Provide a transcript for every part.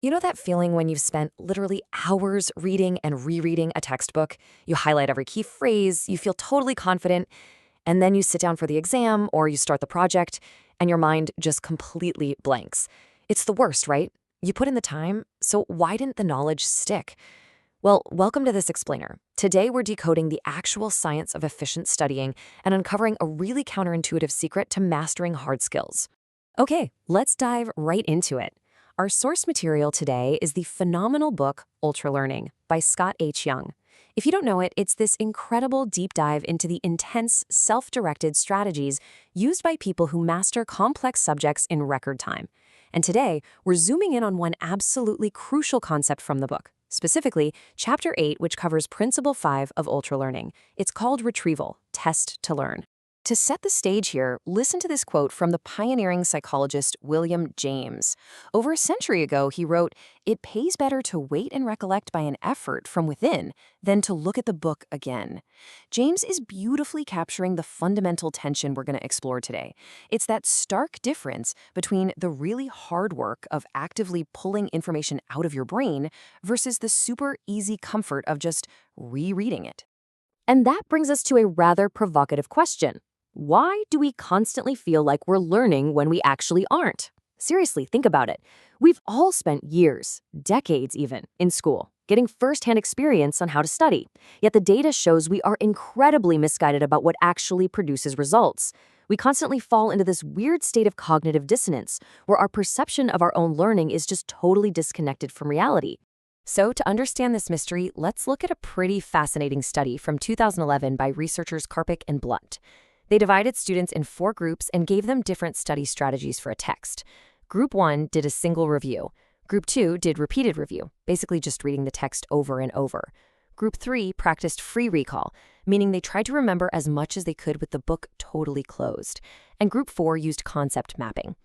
You know that feeling when you've spent literally hours reading and rereading a textbook? You highlight every key phrase, you feel totally confident, and then you sit down for the exam or you start the project, and your mind just completely blanks. It's the worst, right? You put in the time, so why didn't the knowledge stick? Well, welcome to this explainer. Today, we're decoding the actual science of efficient studying and uncovering a really counterintuitive secret to mastering hard skills. Okay, let's dive right into it. Our source material today is the phenomenal book Ultra Learning by Scott H. Young. If you don't know it, it's this incredible deep dive into the intense, self-directed strategies used by people who master complex subjects in record time. And today, we're zooming in on one absolutely crucial concept from the book, specifically Chapter 8, which covers Principle 5 of Ultra Learning. It's called Retrieval, Test to Learn. To set the stage here, listen to this quote from the pioneering psychologist William James. Over a century ago, he wrote, "It pays better to wait and recollect by an effort from within than to look at the book again." James is beautifully capturing the fundamental tension we're going to explore today. It's that stark difference between the really hard work of actively pulling information out of your brain versus the super easy comfort of just rereading it. And that brings us to a rather provocative question. Why do we constantly feel like we're learning when we actually aren't? Seriously, think about it. We've all spent years, decades even, in school, getting firsthand experience on how to study. Yet the data shows we are incredibly misguided about what actually produces results. We constantly fall into this weird state of cognitive dissonance, where our perception of our own learning is just totally disconnected from reality. So to understand this mystery, let's look at a pretty fascinating study from 2011 by researchers Karpik and Blunt. They divided students in 4 groups and gave them different study strategies for a text. Group 1 did a single review. Group 2 did repeated review, basically just reading the text over and over. Group 3 practiced free recall, meaning they tried to remember as much as they could with the book totally closed. And Group 4 used concept mapping.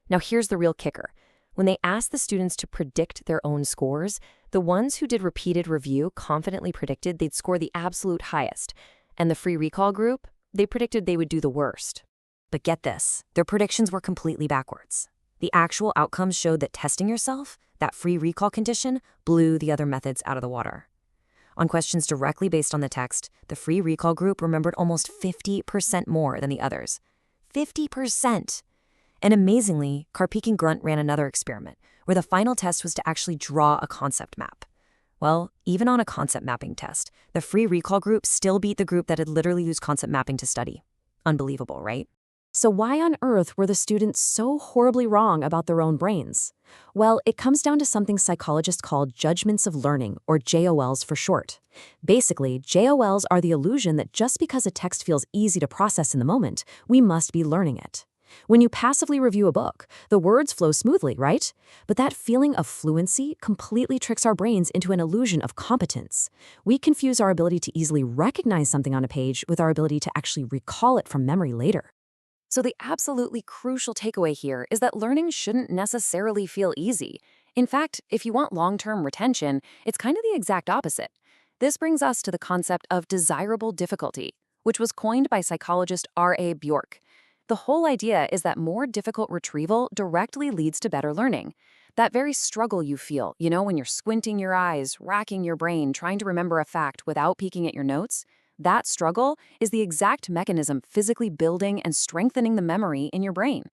Now here's the real kicker. When they asked the students to predict their own scores, the ones who did repeated review confidently predicted they'd score the absolute highest, and the free recall group, they predicted they would do the worst. But get this, their predictions were completely backwards. The actual outcomes showed that testing yourself, that free recall condition, blew the other methods out of the water. On questions directly based on the text, the free recall group remembered almost 50% more than the others. 50%! And amazingly, Karpik and Grunt ran another experiment, where the final test was to actually draw a concept map. Well, even on a concept mapping test, the free recall group still beat the group that had literally used concept mapping to study. Unbelievable, right? So why on earth were the students so horribly wrong about their own brains? Well, it comes down to something psychologists call judgments of learning, or JOLs for short. Basically, JOLs are the illusion that just because a text feels easy to process in the moment, we must be learning it. When you passively review a book, the words flow smoothly, right? But that feeling of fluency completely tricks our brains into an illusion of competence. We confuse our ability to easily recognize something on a page with our ability to actually recall it from memory later. So the absolutely crucial takeaway here is that learning shouldn't necessarily feel easy. In fact, if you want long-term retention, it's kind of the exact opposite. This brings us to the concept of desirable difficulty, which was coined by psychologist R.A. Bjork. The whole idea is that more difficult retrieval directly leads to better learning. That very struggle you feel, when you're squinting your eyes, racking your brain, trying to remember a fact without peeking at your notes, that struggle is the exact mechanism physically building and strengthening the memory in your brain.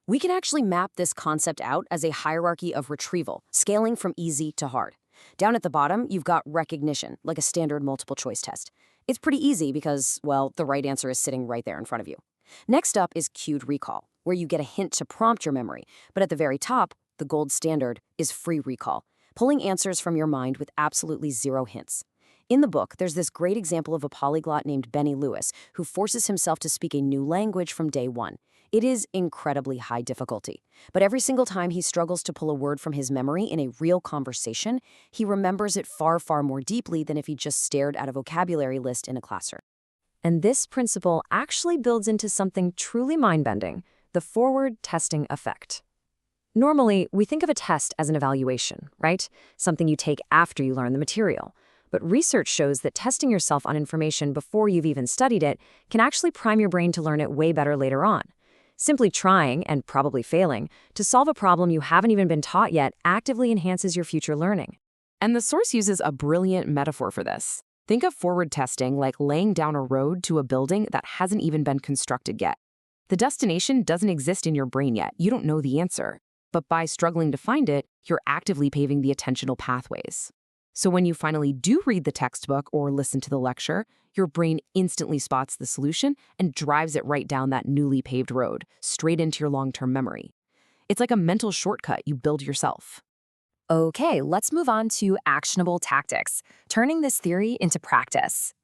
We can actually map this concept out as a hierarchy of retrieval, scaling from easy to hard. Down at the bottom, you've got recognition, like a standard multiple choice test. It's pretty easy because, well, the right answer is sitting right there in front of you. Next up is cued recall, where you get a hint to prompt your memory. But at the very top, the gold standard is free recall, pulling answers from your mind with absolutely zero hints. In the book, there's this great example of a polyglot named Benny Lewis, who forces himself to speak a new language from day one. It is incredibly high difficulty. But every single time he struggles to pull a word from his memory in a real conversation, he remembers it far, far more deeply than if he just stared at a vocabulary list in a classroom. And this principle actually builds into something truly mind-bending, the forward testing effect. Normally, we think of a test as an evaluation, right? Something you take after you learn the material. But research shows that testing yourself on information before you've even studied it can actually prime your brain to learn it way better later on. Simply trying, and probably failing, to solve a problem you haven't even been taught yet actively enhances your future learning. And the source uses a brilliant metaphor for this. Think of forward testing like laying down a road to a building that hasn't even been constructed yet. The destination doesn't exist in your brain yet. You don't know the answer. But by struggling to find it, you're actively paving the attentional pathways. So when you finally do read the textbook or listen to the lecture, your brain instantly spots the solution and drives it right down that newly paved road, straight into your long-term memory. It's like a mental shortcut you build yourself. Okay, let's move on to actionable tactics, turning this theory into practice.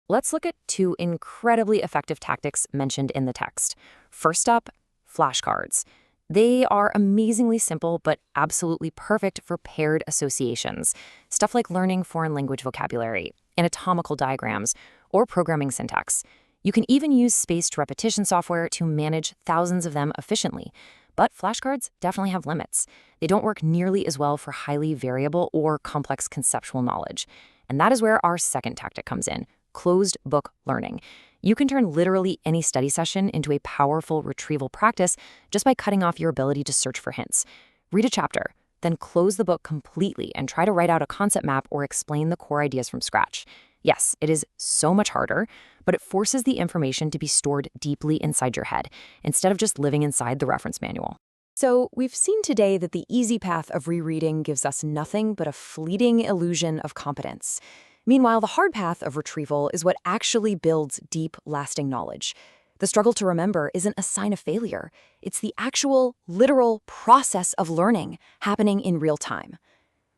Let's look at 2 incredibly effective tactics mentioned in the text. First up, flashcards. They are amazingly simple but absolutely perfect for paired associations. Stuff like learning foreign language vocabulary, anatomical diagrams, or programming syntax. You can even use spaced repetition software to manage thousands of them efficiently. But flashcards definitely have limits. They don't work nearly as well for highly variable or complex conceptual knowledge. And that is where our second tactic comes in: closed book learning. You can turn literally any study session into a powerful retrieval practice just by cutting off your ability to search for hints. Read a chapter, then close the book completely and try to write out a concept map or explain the core ideas from scratch. Yes, it is so much harder, but it forces the information to be stored deeply inside your head, instead of just living inside the reference manual. So, we've seen today that the easy path of rereading gives us nothing but a fleeting illusion of competence. Meanwhile, the hard path of retrieval is what actually builds deep, lasting knowledge. The struggle to remember isn't a sign of failure. It's the actual, literal process of learning happening in real time.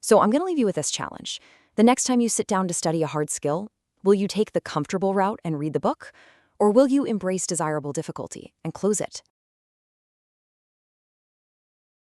So I'm going to leave you with this challenge. The next time you sit down to study a hard skill, will you take the comfortable route and read the book? Or will you embrace desirable difficulty and close it?